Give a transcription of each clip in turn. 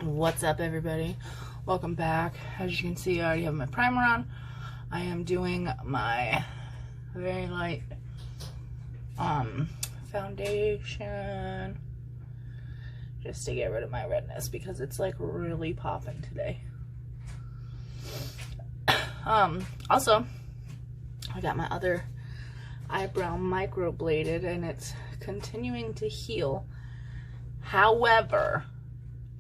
What's up, everybody? Welcome back. As you can see, I already have my primer on. I am doing my very light foundation just to get rid of my redness because it's like really popping today. Also, I got my other eyebrow microbladed and it's continuing to heal. However,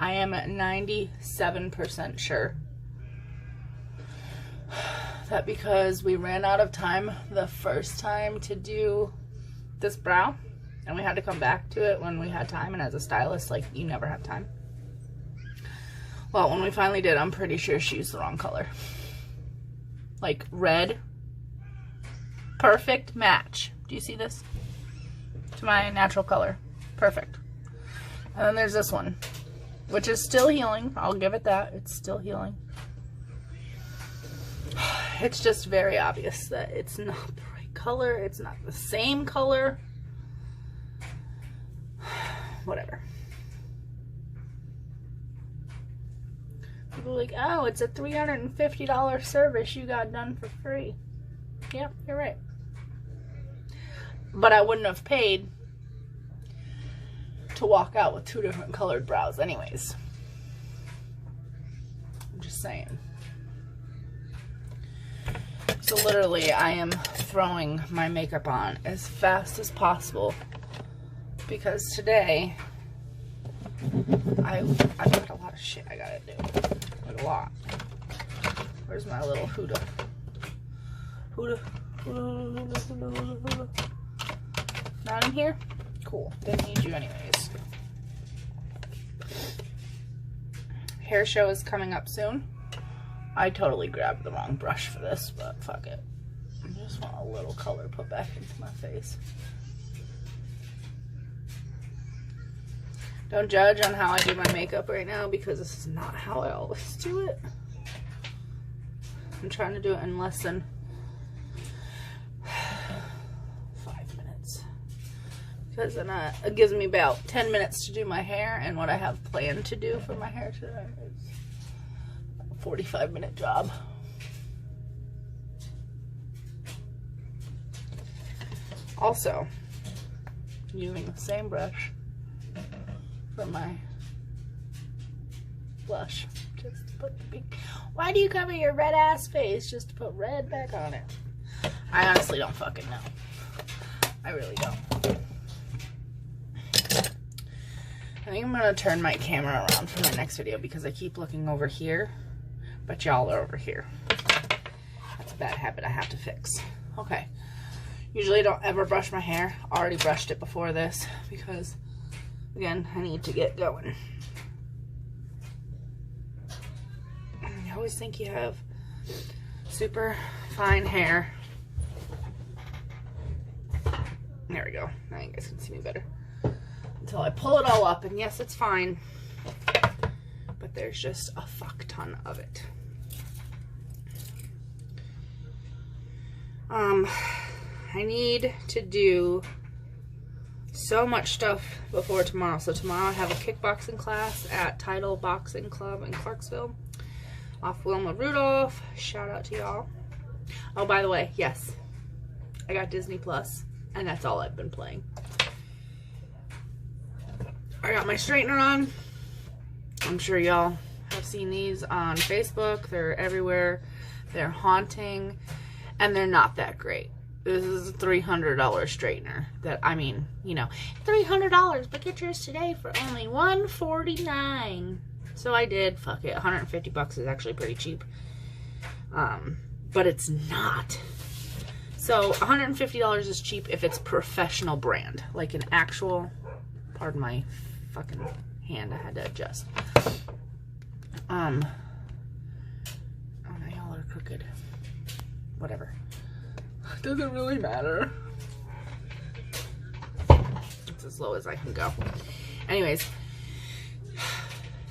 I am at 97% sure that because we ran out of time the first time to do this brow and we had to come back to it when we had time, and as a stylist, like, you never have time. Well, when we finally did, I'm pretty sure she used the wrong color. Like red, perfect match. Do you see this? To my natural color. Perfect. And then there's this one, which is still healing. I'll give it that. It's still healing. It's just very obvious that it's not the right color. It's not the same color. Whatever. People are like, oh, it's a $350 service you got done for free. Yep, you're right. But I wouldn't have paid to walk out with two different colored brows anyways. I'm just saying. So literally I am throwing my makeup on as fast as possible because today I've got a lot of shit I gotta do. Like a lot. Where's my little Huda? Huda. Not in here? Cool. Didn't need you anyways. Hair show is coming up soon. I totally grabbed the wrong brush for this, but fuck it. I just want a little color put back into my face. Don't judge on how I do my makeup right now because this is not how I always do it. I'm trying to do it in less than 5 minutes. Because then it gives me about 10 minutes to do my hair, and what I have planned to do for my hair today is a 45-minute job. Also, using the same brush for my blush. Just to put the big... Why do you cover your red ass face just to put red back on it? I honestly don't fucking know. I really don't. I think I'm gonna turn my camera around for my next video because I keep looking over here, but y'all are over here. That's a bad habit I have to fix. Okay. Usually I don't ever brush my hair. Already brushed it before this because, again, I need to get going. I always think you have super fine hair. There we go. Now you guys can see me better. Until I pull it all up, and yes, it's fine. But there's just a fuck ton of it. I need to do so much stuff before tomorrow. So tomorrow I have a kickboxing class at Title Boxing Club in Clarksville off Wilma Rudolph. Shout out to y'all. Oh, by the way, yes, I got Disney Plus, and that's all I've been playing. I got my straightener on. I'm sure y'all have seen these on Facebook. They're everywhere. They're haunting, and they're not that great. This is a $300 straightener that, I mean, you know, $300, but get yours today for only $149. So I did. Fuck it. 150 bucks is actually pretty cheap. But it's not. So $150 is cheap if it's professional brand, like an actual, pardon my fucking hand, I had to adjust. Oh, now y'all are crooked. Whatever. Doesn't really matter. It's as low as I can go. Anyways,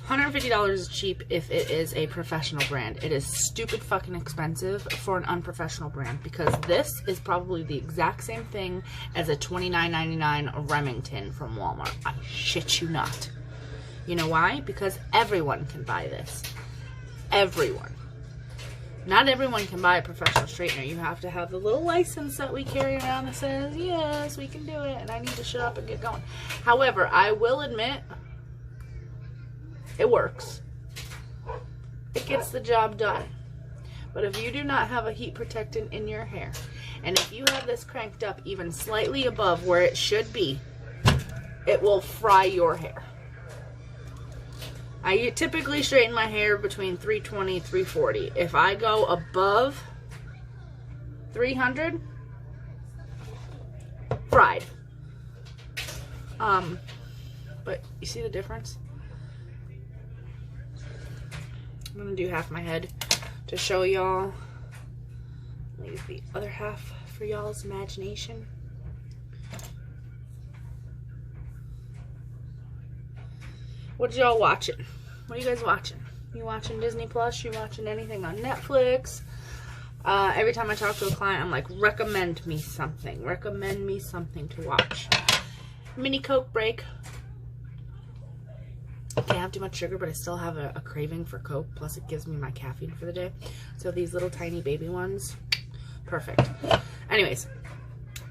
$150 is cheap if it is a professional brand. It is stupid fucking expensive for an unprofessional brand because this is probably the exact same thing as a $29.99 Remington from Walmart. I shit you not. You know why? Because everyone can buy this. Everyone. Not everyone can buy a professional straightener. You have to have the little license that we carry around that says, yes, we can do it, and I need to shut up and get going. However, I will admit, it works. It gets the job done. But if you do not have a heat protectant in your hair, and if you have this cranked up even slightly above where it should be, it will fry your hair. I typically straighten my hair between 320 and 340. If I go above 300, fried. But you see the difference? I'm gonna do half my head to show y'all. Leave the other half for y'all's imagination. What y'all watching? What are you guys watching? You watching Disney Plus? You watching anything on Netflix? Every time I talk to a client, I'm like, recommend me something. Recommend me something to watch. Mini Coke break. Can't have too much sugar, but I still have a craving for Coke. Plus, it gives me my caffeine for the day. So these little tiny baby ones, perfect. Anyways.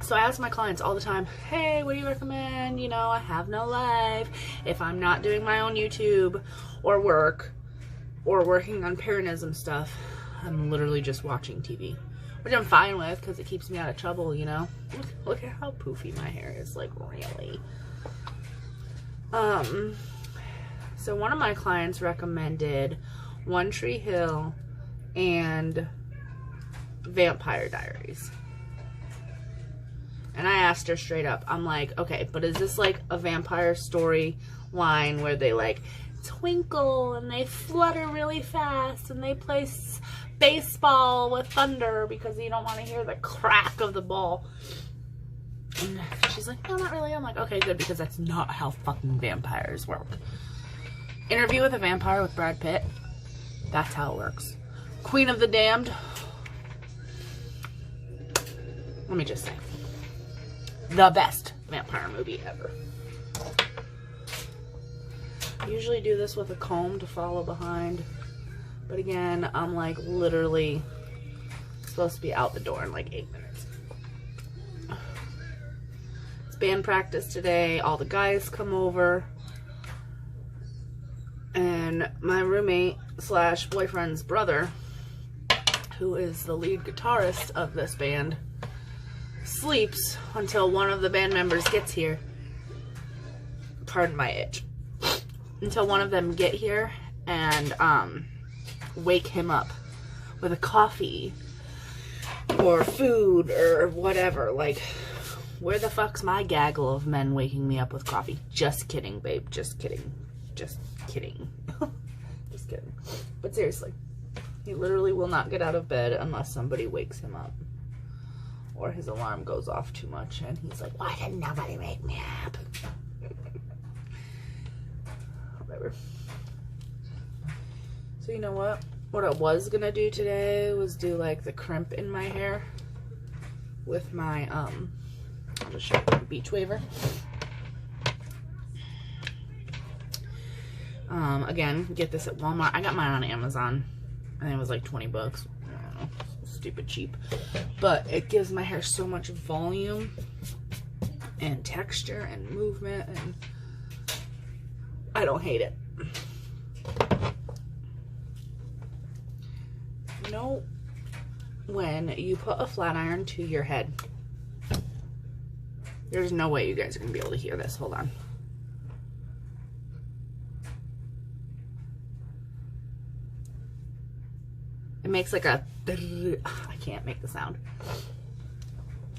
So I ask my clients all the time, hey, what do you recommend? You know, I have no life. If I'm not doing my own YouTube or work or working on Paranism stuff, I'm literally just watching TV. Which I'm fine with because it keeps me out of trouble, you know? Look at how poofy my hair is, like, really. So one of my clients recommended One Tree Hill and Vampire Diaries. And I asked her straight up, I'm like, okay, but is this like a vampire story line where they like twinkle and they flutter really fast and they play baseball with thunder because you don't want to hear the crack of the ball? And she's like, no, not really. I'm like, okay, good, because that's not how fucking vampires work. Interview with a Vampire with Brad Pitt, that's how it works. Queen of the Damned, let me just say, the best vampire movie ever. I usually do this with a comb to follow behind. But again, I'm like literally supposed to be out the door in like 8 minutes. It's band practice today. All the guys come over. And my roommate slash boyfriend's brother, who is the lead guitarist of this band, sleeps until one of the band members gets here. Pardon my itch. Until one of them get here and wake him up with a coffee or food or whatever. Like, where the fuck's my gaggle of men waking me up with coffee? Just kidding, babe. Just kidding. Just kidding. Just kidding. But seriously, he literally will not get out of bed unless somebody wakes him up. Or his alarm goes off too much and he's like, why didn't nobody wake me up? Whatever. So you know what? What I was gonna do today was do like the crimp in my hair with my, I'll just show you the beach waver. Again, get this at Walmart. I got mine on Amazon. I think it was like 20 bucks. I don't know. Stupid cheap. But it gives my hair so much volume and texture and movement, and I don't hate it. You know, when you put a flat iron to your head, there's no way you guys are going to be able to hear this. Hold on. It makes like a, I can't make the sound.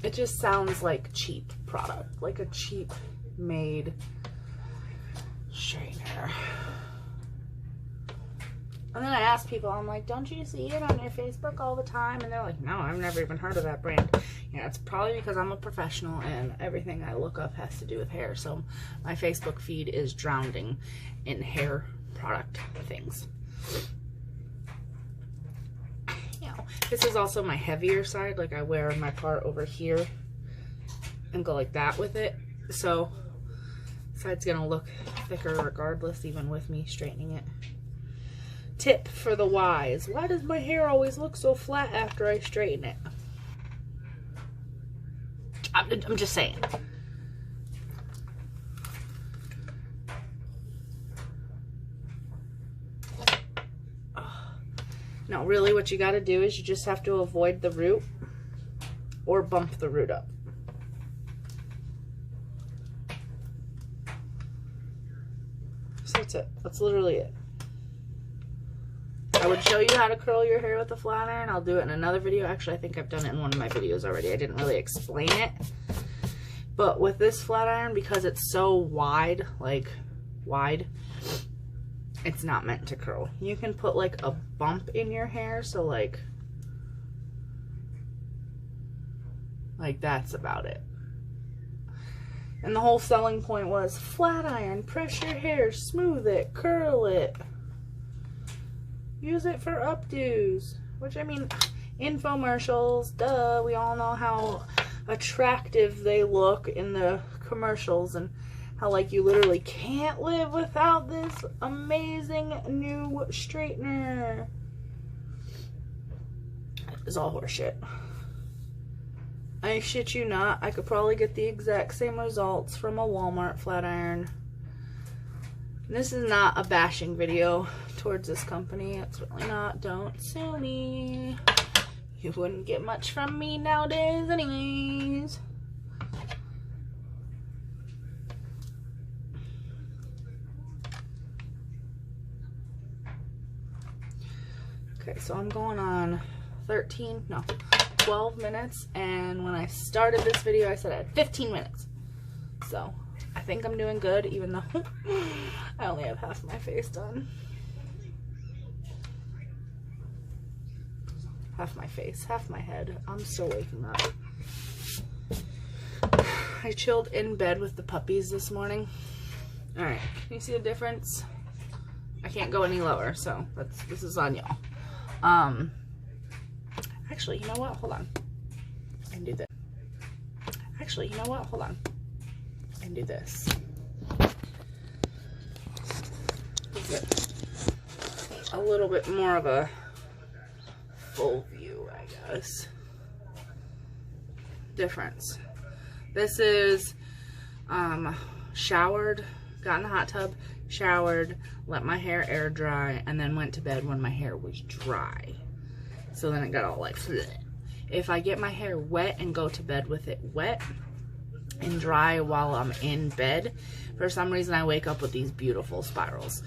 It just sounds like cheap product, like a cheap made straightener. And then I ask people, I'm like, don't you see it on your Facebook all the time? And they're like, no, I've never even heard of that brand. Yeah, it's probably because I'm a professional and everything I look up has to do with hair. So my Facebook feed is drowning in hair product things. This is also my heavier side. Like, I wear my part over here and go like that with it. So side's gonna look thicker regardless, even with me straightening it. Tip for the wise. Why does my hair always look so flat after I straighten it? I'm just saying. No, really what you got to do is you just have to avoid the root or bump the root up. So that's it. That's literally it. I would show you how to curl your hair with a flat iron. I'll do it in another video. Actually, I think I've done it in one of my videos already. I didn't really explain it. But with this flat iron, because it's so wide, like wide, it's not meant to curl. You can put like a bump in your hair, so like that's about it. And the whole selling point was flat iron, press your hair, smooth it, curl it. Use it for updos. Which, I mean, infomercials, duh, we all know how attractive they look in the commercials and how like you literally can't live without this amazing new straightener. It's all horseshit. I shit you not, I could probably get the exact same results from a Walmart flat iron. This is not a bashing video towards this company. It's really not. Don't sue me. You wouldn't get much from me nowadays anyways. Okay, so I'm going on 12 minutes, and when I started this video I said I had 15 minutes. So I think I'm doing good, even though I only have half my face done. Half my face, half my head. I'm still waking up. I chilled in bed with the puppies this morning. Alright, can you see the difference? I can't go any lower, so this is on y'all. Actually, you know what? Hold on. I can do this. Actually, you know what? Hold on. I can do this. A little bit more of a full view, I guess. Difference. This is showered, got in the hot tub, showered, let my hair air dry, and then went to bed when my hair was dry. So then it got all like bleh. If I get my hair wet and go to bed with it wet and dry while I'm in bed, for some reason I wake up with these beautiful spirals.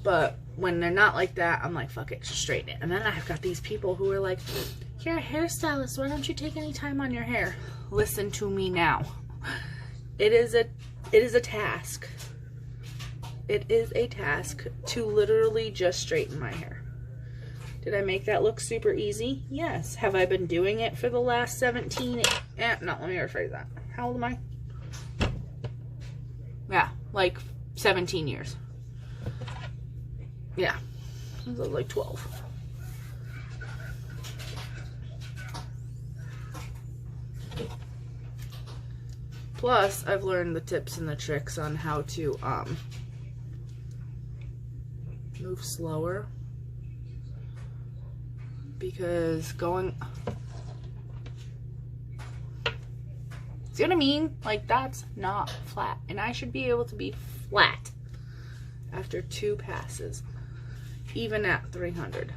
But when they're not like that, I'm like, fuck it, just straighten it. And then I've got these people who are like, you're a hairstylist, why don't you take any time on your hair? Listen to me now. It is a task. It is a task to literally just straighten my hair. Did I make that look super easy? Yes. Have I been doing it for the last 17? No, let me rephrase that. How old am I? Yeah, like 17 years. Yeah, I was like 12. Plus, I've learned the tips and the tricks on how to move slower. Because going... See what I mean? Like, that's not flat. And I should be able to be flat after 2 passes. Even at 300.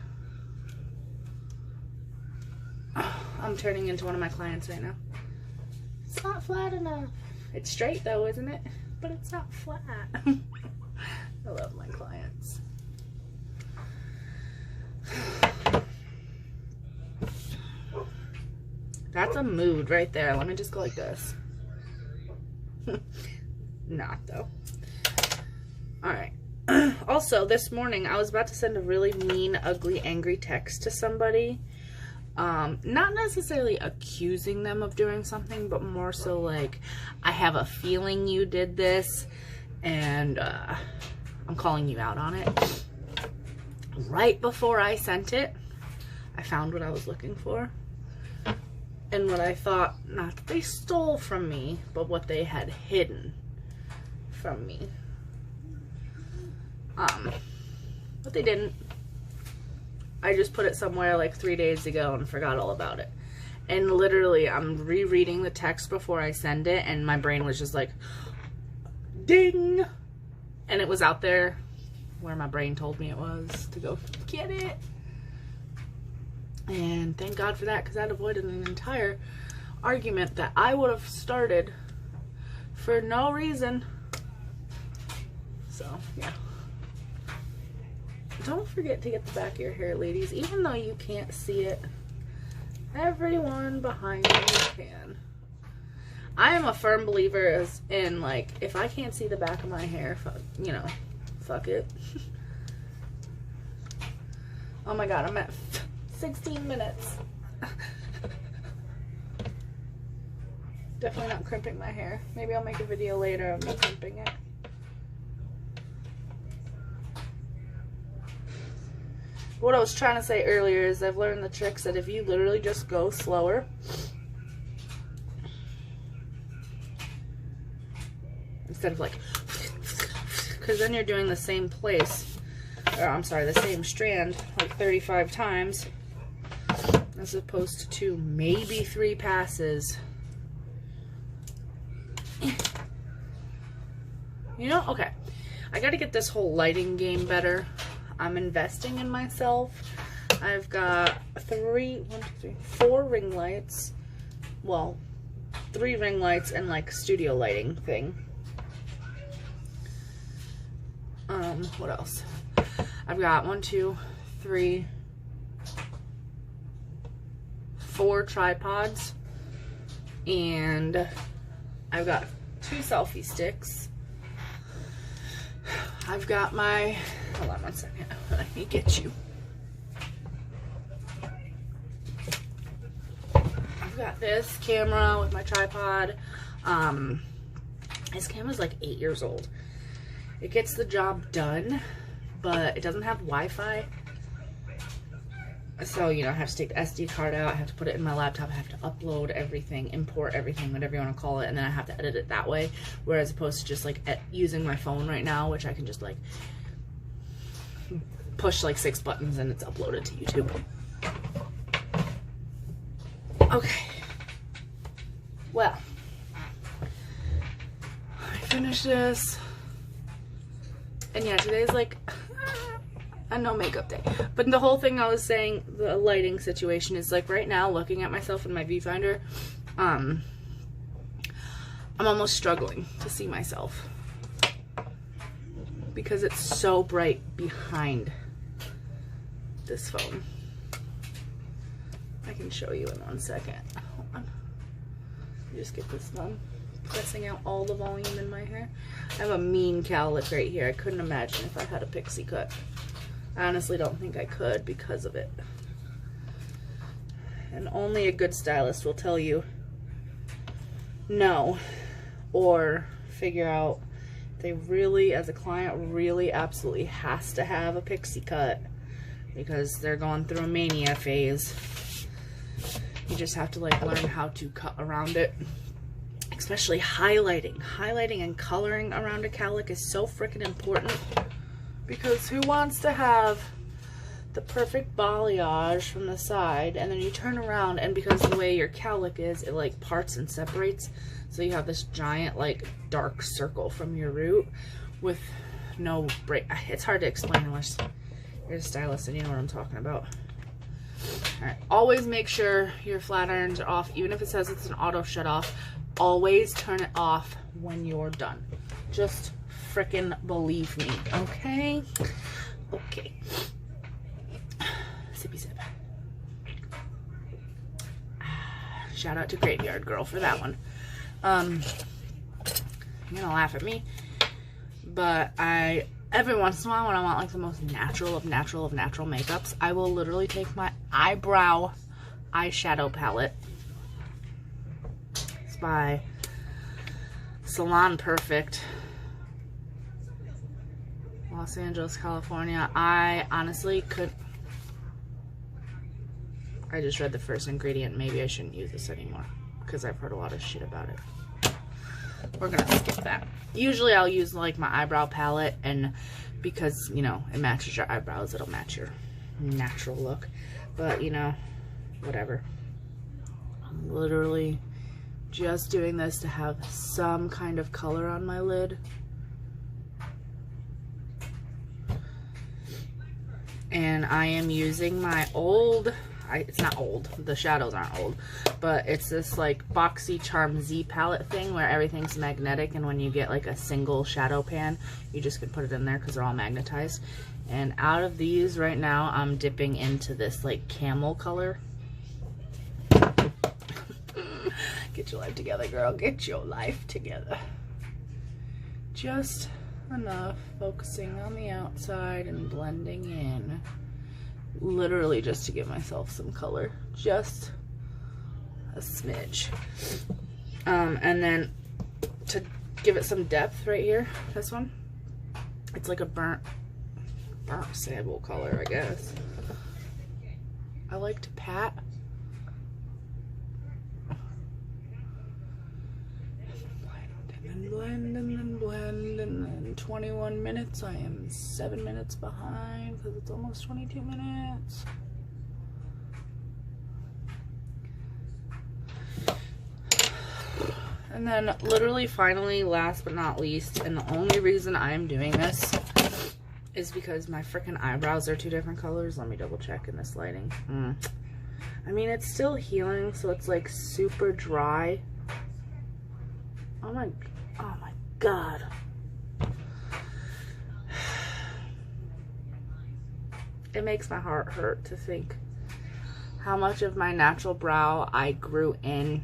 I'm turning into one of my clients right now. It's not flat enough. It's straight though, isn't it? But it's not flat. I love my clients. That's a mood right there. Let me just go like this. Not though. Alright. Also, this morning, I was about to send a really mean, ugly, angry text to somebody. Not necessarily accusing them of doing something, but more so like, I have a feeling you did this, and I'm calling you out on it. Right before I sent it, I found what I was looking for. And what I thought, not that they stole from me, but what they had hidden from me. But they didn't. I just put it somewhere like 3 days ago and forgot all about it. And literally, I'm rereading the text before I send it, and my brain was just like, ding! And it was out there where my brain told me it was to go get it. And thank God for that, because that avoided an entire argument that I would have started for no reason. So, yeah. Don't forget to get the back of your hair, ladies. Even though you can't see it, everyone behind you can. I am a firm believer in, like, if I can't see the back of my hair, you know, fuck it. Oh my God, I'm at 16 minutes. Definitely not crimping my hair. Maybe I'll make a video later of me crimping it. What I was trying to say earlier is I've learned the tricks that if you literally just go slower, instead of like, because then you're doing the same place, or I'm sorry, the same strand like 35 times, as opposed to 2, maybe 3 passes. You know, okay, I gotta get this whole lighting game better. I'm investing in myself. I've got 4 ring lights. Well, 3 ring lights and like studio lighting thing. What else? I've got 4 tripods. And I've got 2 selfie sticks. I've got my, hold on one second, let me get you. I've got this camera with my tripod. This camera's like 8 years old. It gets the job done, but it doesn't have Wi-Fi. So, you know, I have to take the SD card out, I have to put it in my laptop, I have to upload everything, import everything, whatever you want to call it, and then I have to edit it that way, whereas opposed to just like using my phone right now, which I can just like push like 6 buttons and it's uploaded to YouTube. Okay. Well, I finished this, and yeah, today's like a no makeup day. But the whole thing I was saying, the lighting situation is like right now, looking at myself in my viewfinder, I'm almost struggling to see myself because it's so bright behind this phone. I can show you in 1 second. Hold on. Just get this done. Pressing out all the volume in my hair. I have a mean cowlick right here. I couldn't imagine if I had a pixie cut. I honestly don't think I could because of it. And only a good stylist will tell you no, or figure out if they really, as a client, really absolutely has to have a pixie cut because they're going through a mania phase. You just have to like learn how to cut around it. Especially highlighting. Highlighting and coloring around a cowlick is so freaking important. Because who wants to have the perfect balayage from the side and then you turn around and because the way your cowlick is, it like parts and separates. So you have this giant like dark circle from your root with no break. It's hard to explain unless you're a stylist and you know what I'm talking about. Alright, always make sure your flat irons are off. Even if it says it's an auto shut off, always turn it off when you're done. Just frickin' believe me, okay? Okay. Sippy sip. Shout out to Graveyard Girl for that one. You're gonna laugh at me, but every once in a while when I want like the most natural of natural makeups, I will literally take my eyebrow eyeshadow palette. It's by Salon Perfect, Los Angeles, California. I honestly could, I just read the first ingredient. Maybe I shouldn't use this anymore because I've heard a lot of shit about it. we're gonna skip that. Usually I'll use like my eyebrow palette, and because, you know, it matches your eyebrows, it'll match your natural look. But, you know, whatever. I'm literally just doing this to have some kind of color on my lid. And I am using my old, it's not old, the shadows aren't old, but it's this like Boxy Charm Z palette thing where everything's magnetic, and when you get like a single shadow pan, you just can put it in there because they're all magnetized. And out of these right now, I'm dipping into this like camel color. Get your life together, girl. Get your life together. Just enough, focusing on the outside and blending in. Literally just to give myself some color. Just a smidge. And then to give it some depth right here, this one, it's like a burnt sable color, I guess. I like to pat. Blend and then blend, and then 21 minutes. I am 7 minutes behind because it's almost 22 minutes. And then literally finally, last but not least, and the only reason I'm doing this is because my freaking eyebrows are two different colors. Let me double check in this lighting. I mean, it's still healing, so it's like super dry. Oh my God. It makes my heart hurt to think how much of my natural brow I grew in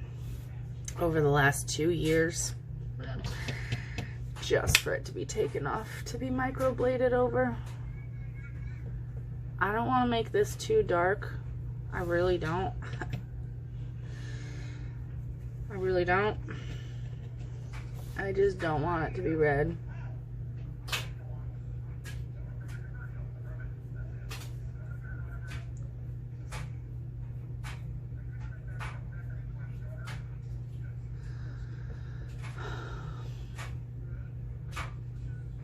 over the last 2 years just for it to be taken off, to be microbladed over. I don't want to make this too dark. I really don't. I really don't. I just don't want it to be red.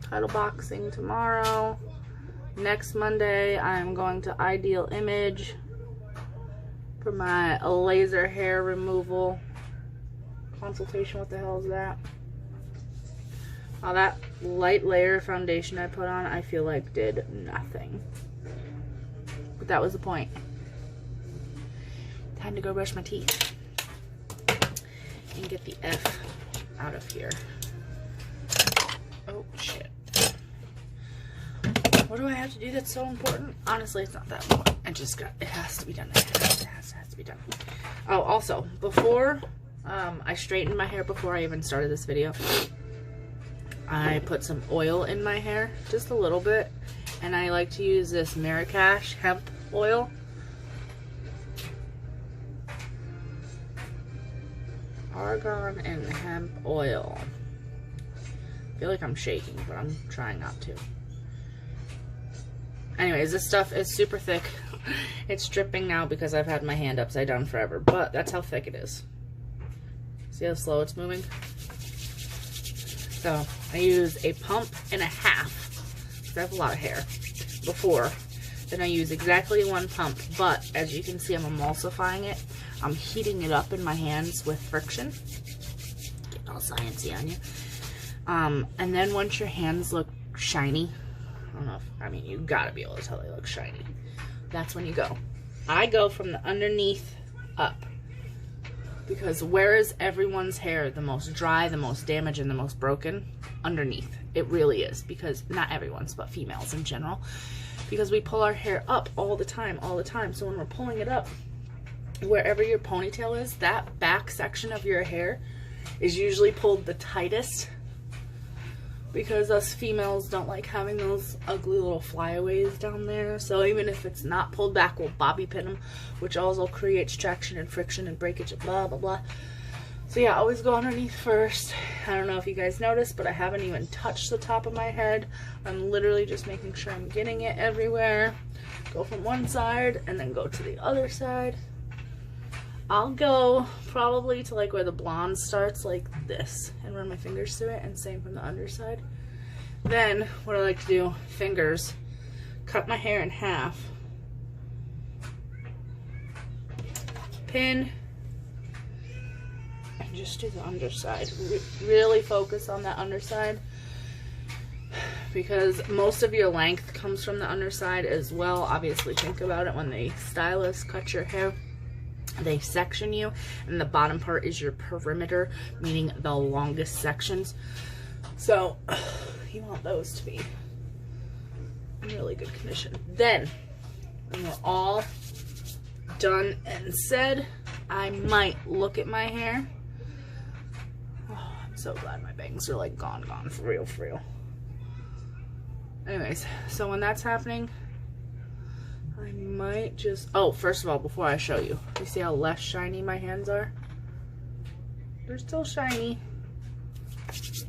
Title boxing tomorrow. Next Monday, I'm going to Ideal Image for my laser hair removal consultation. What the hell is that? All that light layer foundation I put on, I feel like did nothing. But that was the point. Time to go brush my teeth and get the F out of here. Oh, shit. What do I have to do that's so important? Honestly, it's not that important. It has to be done. It has to be done. Oh, also, before I straightened my hair, before I even started this video, I put some oil in my hair, just a little bit, and I like to use this Marrakesh hemp oil. Argan and hemp oil. I feel like I'm shaking, but I'm trying not to. Anyways, this stuff is super thick. It's dripping now because I've had my hand upside down forever, but that's how thick it is. See how slow it's moving? So I use a pump and a half, because I have a lot of hair, before. Then I use exactly 1 pump, but as you can see, I'm emulsifying it. I'm heating it up in my hands with friction. Getting all sciencey on you. And then once your hands look shiny, I don't know if, I mean, you gotta be able to tell they look shiny. That's when you go. I go from the underneath up. Because where is everyone's hair the most dry, the most damaged, and the most broken? Underneath. It really is. Because, not everyone's, but females in general. Because we pull our hair up all the time. So when we're pulling it up, wherever your ponytail is, that back section of your hair is usually pulled the tightest. Because us females don't like having those ugly little flyaways down there. So even if it's not pulled back, we'll bobby pin them, which also creates traction and friction and breakage and blah, blah, blah. So yeah, always go underneath first. I don't know if you guys noticed, but I haven't even touched the top of my head. I'm literally just making sure I'm getting it everywhere. Go from one side and then go to the other side. I'll go probably to like where the blonde starts, like this, and run my fingers through it, and same from the underside. Then what I like to do, fingers, cut my hair in half, pin, and just do the underside. Really focus on that underside, because most of your length comes from the underside as well. Obviously, think about it when the stylist cuts your hair. They section you, and the bottom part is your perimeter, meaning the longest sections. So you want those to be in really good condition. Then, when we're all done and said, I might look at my hair. Oh, I'm so glad my bangs are like gone for real, for real. Anyways, so when that's happening, I might just, oh, first of all, before I show you, you see how less shiny my hands are? They're still shiny,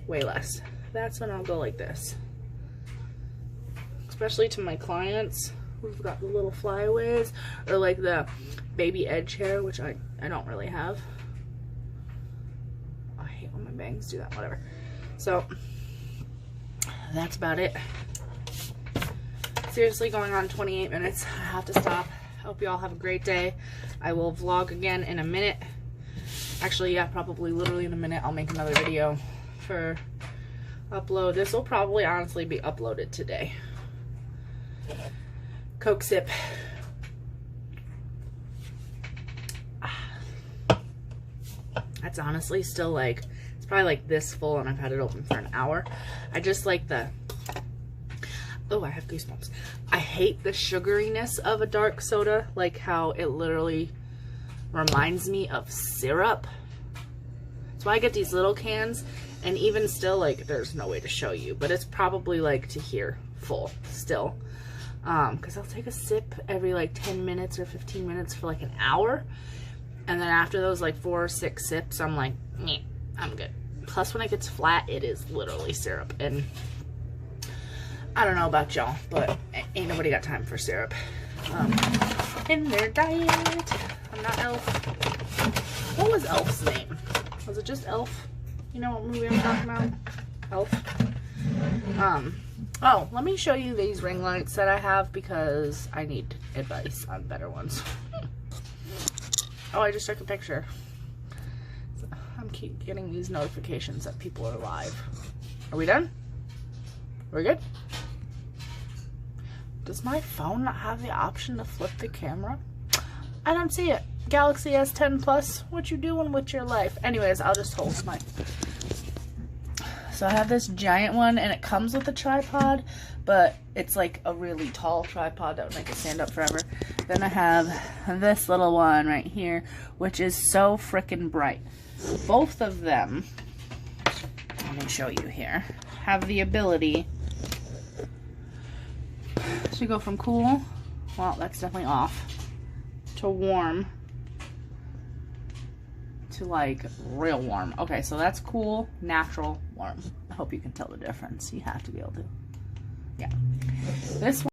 way less. That's when I'll go like this. Especially to my clients who've got the little flyaways, or like the baby edge hair, which I don't really have. I hate when my bangs do that, whatever. So, that's about it. Seriously, going on 28 minutes. I have to stop. Hope you all have a great day. I will vlog again in a minute. Actually, yeah, probably literally in a minute. I'll make another video for upload. This will probably honestly be uploaded today. Coke sip. That's honestly still like, it's probably like this full, and I've had it open for an hour. I just like the, oh, I have goosebumps. I hate the sugariness of a dark soda, like how it literally reminds me of syrup. That's why I get these little cans, and even still, like, there's no way to show you, but it's probably like to here full still. Because I'll take a sip every like 10 minutes or 15 minutes for like an hour, and then after those like 4 or 6 sips, I'm like, meh, I'm good. Plus, when it gets flat, it is literally syrup, and I don't know about y'all, but ain't nobody got time for syrup in their diet. I'm not Elf. What was Elf's name? Was it just Elf? You know what movie I'm talking about? Elf. Oh, let me show you these ring lights that I have, because I need advice on better ones. Oh, I just took a picture. I'm keep getting these notifications that people are live. Are we done? We're good? Does my phone not have the option to flip the camera? I don't see it. Galaxy S10 Plus, what you doing with your life? Anyways, I'll just hold my... So I have this giant one, and it comes with a tripod, but it's like a really tall tripod that would make it stand up forever. Then I have this little one right here, which is so freaking bright. Both of them, let me show you here, have the ability to go from cool, well, that's definitely off, to warm, to like real warm. Okay, so that's cool, natural, warm. I hope you can tell the difference. You have to be able to. Yeah. This one